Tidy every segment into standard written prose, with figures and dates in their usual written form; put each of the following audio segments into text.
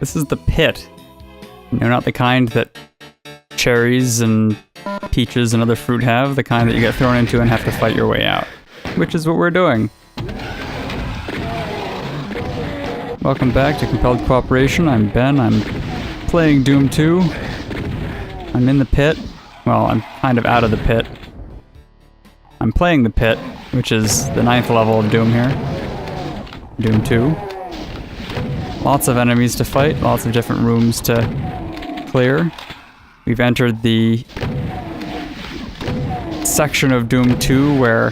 This is the pit. You know, not the kind that cherries and peaches and other fruit have, the kind that you get thrown into and have to fight your way out. Which is what we're doing. Welcome back to Compelled Cooperation. I'm Ben. I'm playing Doom 2. I'm in the pit. Well, I'm kind of out of the pit. I'm playing the pit, which is the 9th level of Doom here. Doom 2. Lots of enemies to fight, lots of different rooms to clear. We've entered the section of Doom 2 where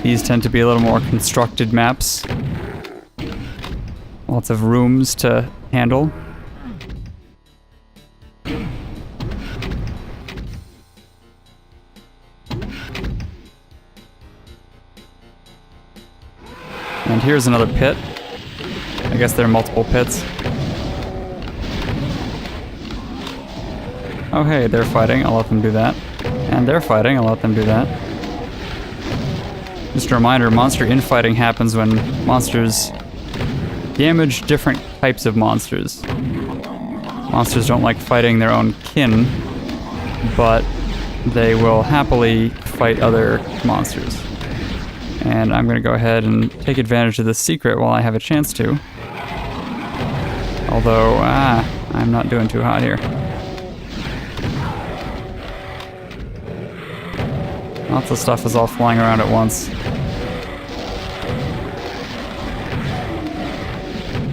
these tend to be a little more constructed maps. Lots of rooms to handle. And here's another pit. I guess there are multiple pits. Oh hey, they're fighting, I'll let them do that. And they're fighting, I'll let them do that. Just a reminder, monster infighting happens when monsters damage different types of monsters. Monsters don't like fighting their own kin, but they will happily fight other monsters. And I'm gonna go ahead and take advantage of this secret while I have a chance to. Although, I'm not doing too hot here. Lots of stuff is all flying around at once.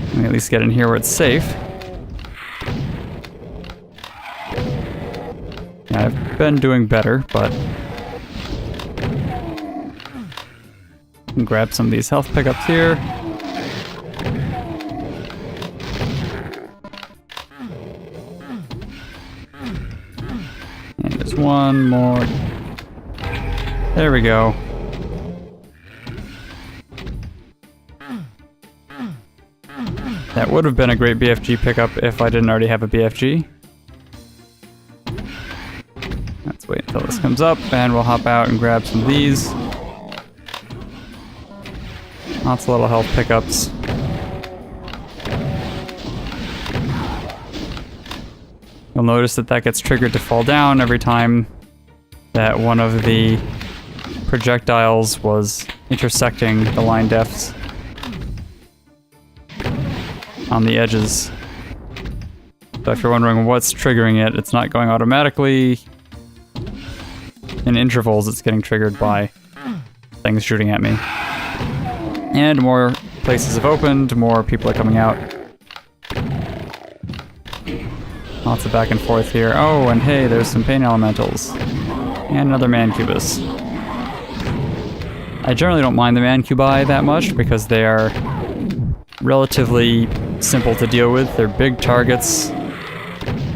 Let me at least get in here where it's safe. Yeah, I've been doing better, but I can grab some of these health pickups here. And there's one more. There we go. That would have been a great BFG pickup if I didn't already have a BFG. Let's wait until this comes up and we'll hop out and grab some of these. Lots of little health pickups. You'll notice that that gets triggered to fall down every time that one of the projectiles was intersecting the line defs on the edges. So if you're wondering what's triggering it, it's not going automatically. In intervals, it's getting triggered by things shooting at me. And more places have opened, more people are coming out. Lots of back and forth here. Oh, and hey, there's some pain elementals. And another mancubus. I generally don't mind the mancubi that much because they are relatively simple to deal with. They're big targets.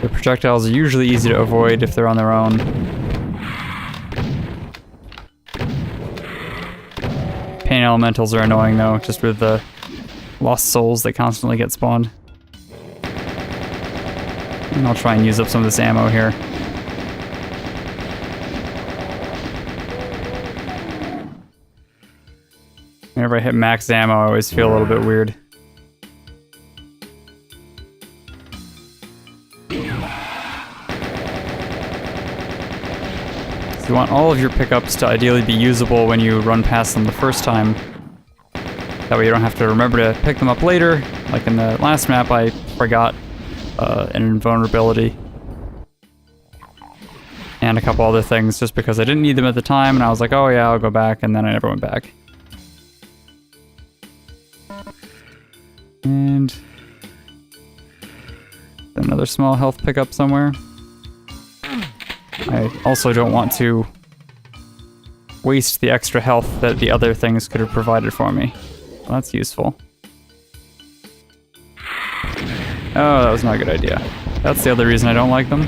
The projectiles are usually easy to avoid if they're on their own. Pain elementals are annoying though, just with the lost souls that constantly get spawned. And I'll try and use up some of this ammo here. Whenever I hit max ammo, I always feel a little bit weird. So you want all of your pickups to ideally be usable when you run past them the first time. That way you don't have to remember to pick them up later. Like in the last map, I forgot an invulnerability. And a couple other things just because I didn't need them at the time, and I was like, oh yeah, I'll go back, and then I never went back. And another small health pickup somewhere. I also don't want to waste the extra health that the other things could have provided for me. Well, that's useful. Oh, that was not a good idea. That's the other reason I don't like them.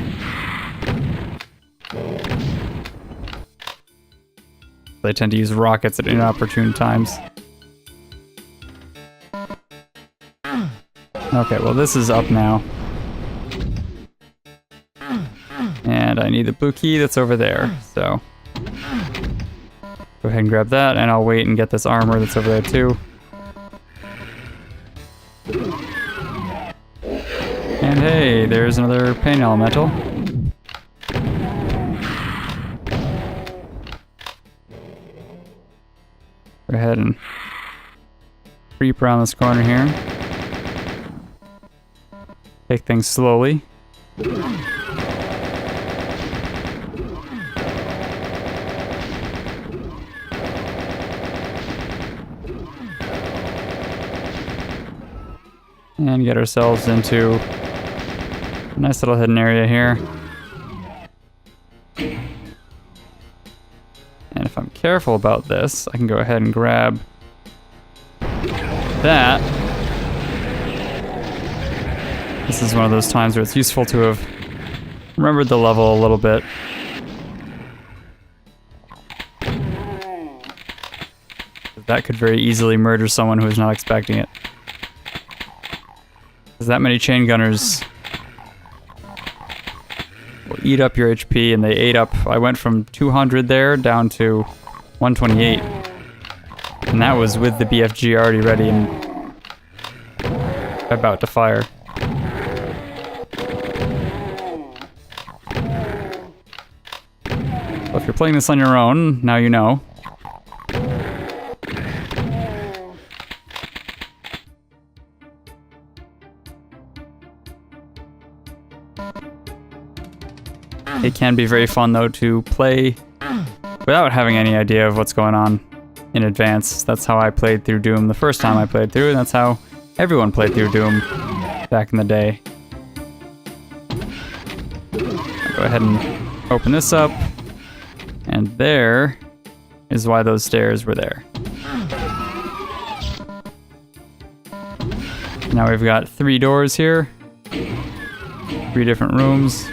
They tend to use rockets at inopportune times. Okay, well this is up now. And I need the blue key that's over there, so go ahead and grab that, and I'll wait and get this armor that's over there too. And hey, there's another pain elemental. Go ahead and creep around this corner here. Take things slowly. And get ourselves into a nice little hidden area here. And if I'm careful about this, I can go ahead and grab that. This is one of those times where it's useful to have remembered the level a little bit. That could very easily murder someone who is not expecting it. Because that many chain gunners will eat up your HP, and they ate up. I went from 200 there down to 128. And that was with the BFG already ready and about to fire. So if you're playing this on your own, now you know. It can be very fun, though, to play without having any idea of what's going on in advance. That's how I played through Doom the first time I played through, and that's how everyone played through Doom back in the day. I'll go ahead and open this up, and there is why those stairs were there. Now we've got 3 doors here, 3 different rooms.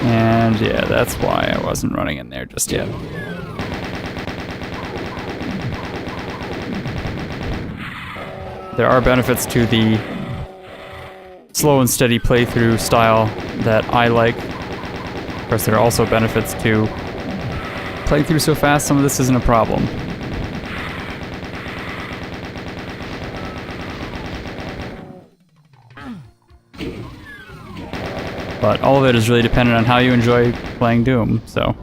And yeah, that's why I wasn't running in there just yet. There are benefits to the slow and steady playthrough style that I like. Of course, there are also benefits to playing through so fast some of this isn't a problem. But all of it is really dependent on how you enjoy playing Doom, so.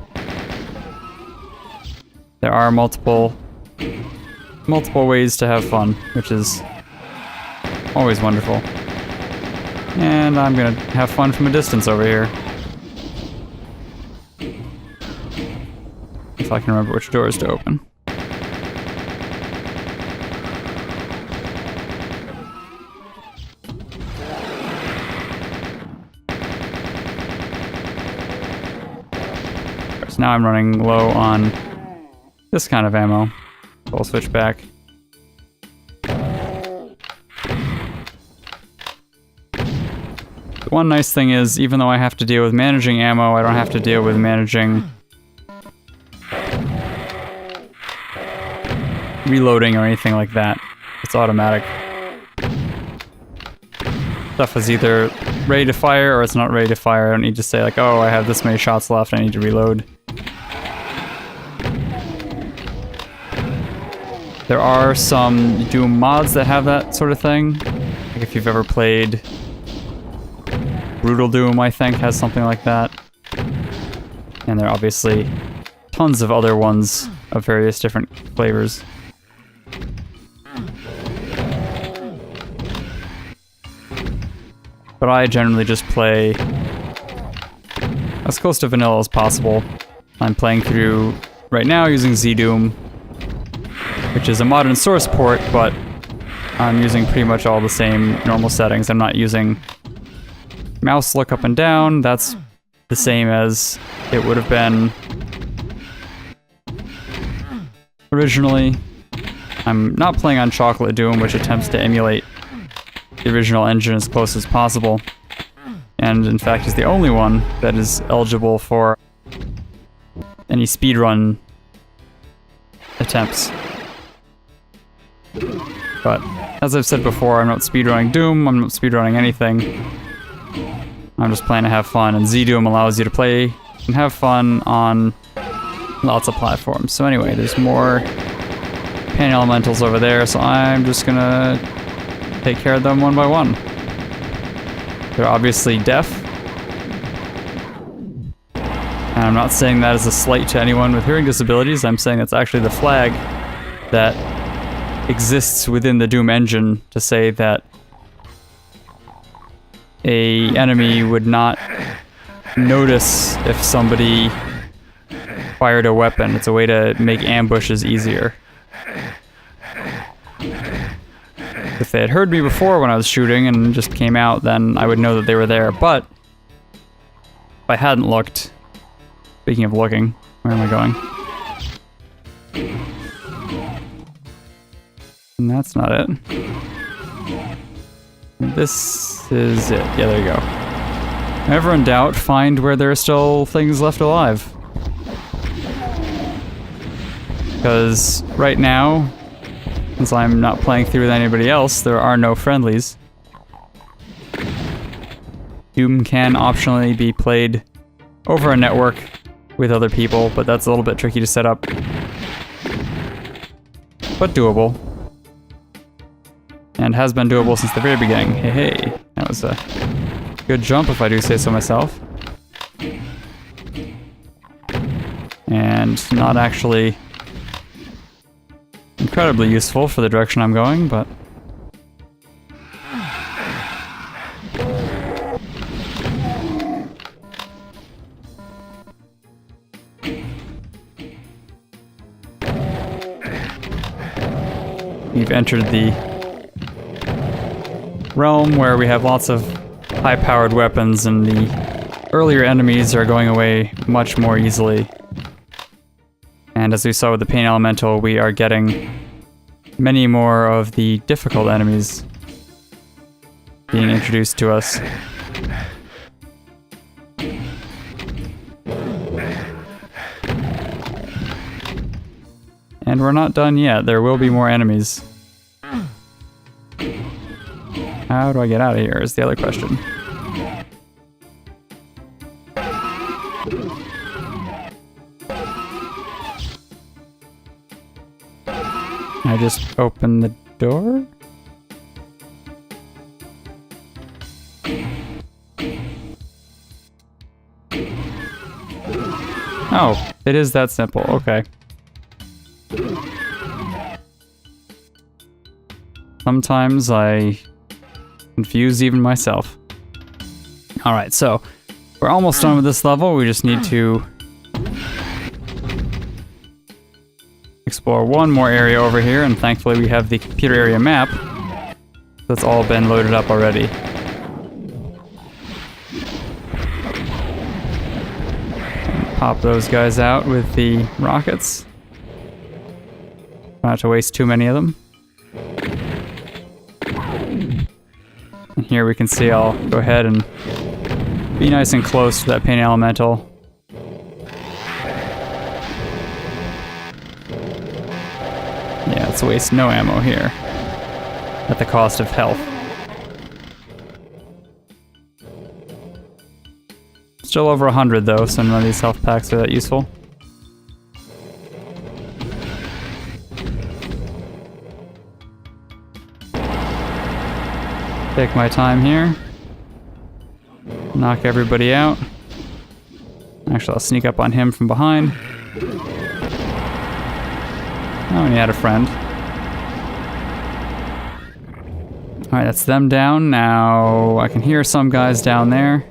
There are multiple ways to have fun, which is always wonderful. And I'm gonna have fun from a distance over here. If I can remember which doors to open. Now I'm running low on this kind of ammo. So I'll switch back. The one nice thing is, even though I have to deal with managing ammo, I don't have to deal with managing reloading or anything like that. It's automatic. Stuff is either ready to fire or it's not ready to fire. I don't need to say like, oh, I have this many shots left, I need to reload. There are some Doom mods that have that sort of thing. Like if you've ever played Brutal Doom, I think, has something like that. And there are obviously tons of other ones of various different flavors. But I generally just play as close to vanilla as possible. I'm playing through right now using ZDoom, which is a modern source port, but I'm using pretty much all the same normal settings. I'm not using mouse look up and down. That's the same as it would have been originally. I'm not playing on Chocolate Doom, which attempts to emulate the original engine as close as possible, and in fact is the only one that is eligible for any speedrun attempts. But as I've said before, I'm not speedrunning Doom, I'm not speedrunning anything. I'm just playing to have fun, and ZDoom allows you to play and have fun on lots of platforms. So anyway, there's more pain elementals over there, so I'm just gonna take care of them one by one. They're obviously deaf. And I'm not saying that as a slight to anyone with hearing disabilities, I'm saying that's actually the flag that exists within the Doom engine to say that a enemy would not notice if somebody fired a weapon. It's a way to make ambushes easier. If they had heard me before when I was shooting and just came out, then I would know that they were there. But if I hadn't looked, speaking of looking, where am I going? And that's not it. This is it. Yeah, there you go. Never in doubt, find where there are still things left alive. Because right now, since I'm not playing through with anybody else, there are no friendlies. Doom can optionally be played over a network with other people, but that's a little bit tricky to set up. But doable. And has been doable since the very beginning. Hey, hey. That was a good jump, if I do say so myself. And not actually incredibly useful for the direction I'm going, but we've entered the realm where we have lots of high-powered weapons and the earlier enemies are going away much more easily. And as we saw with the Pain Elemental, we are getting many more of the difficult enemies being introduced to us. And we're not done yet. There will be more enemies. How do I get out of here is the other question. I just open the door? Oh, it is that simple. Okay. Sometimes I confuse even myself. Alright, so we're almost done with this level. We just need to explore one more area over here, and thankfully we have the computer area map that's all been loaded up already. Pop those guys out with the rockets. Not to waste too many of them. And here we can see I'll go ahead and be nice and close to that Pain Elemental. Yeah, let's waste no ammo here. At the cost of health. Still over 100 though, so none of these health packs are that useful. Take my time here. Knock everybody out. Actually, I'll sneak up on him from behind. Oh, and he had a friend. Alright, that's them down. Now, I can hear some guys down there.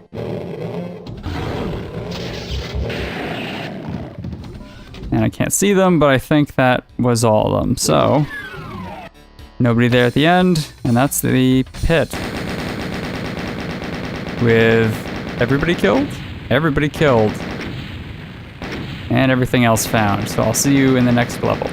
And I can't see them, but I think that was all of them. So, nobody there at the end, and that's the pit. With everybody killed? Everybody killed. And everything else found. So I'll see you in the next level.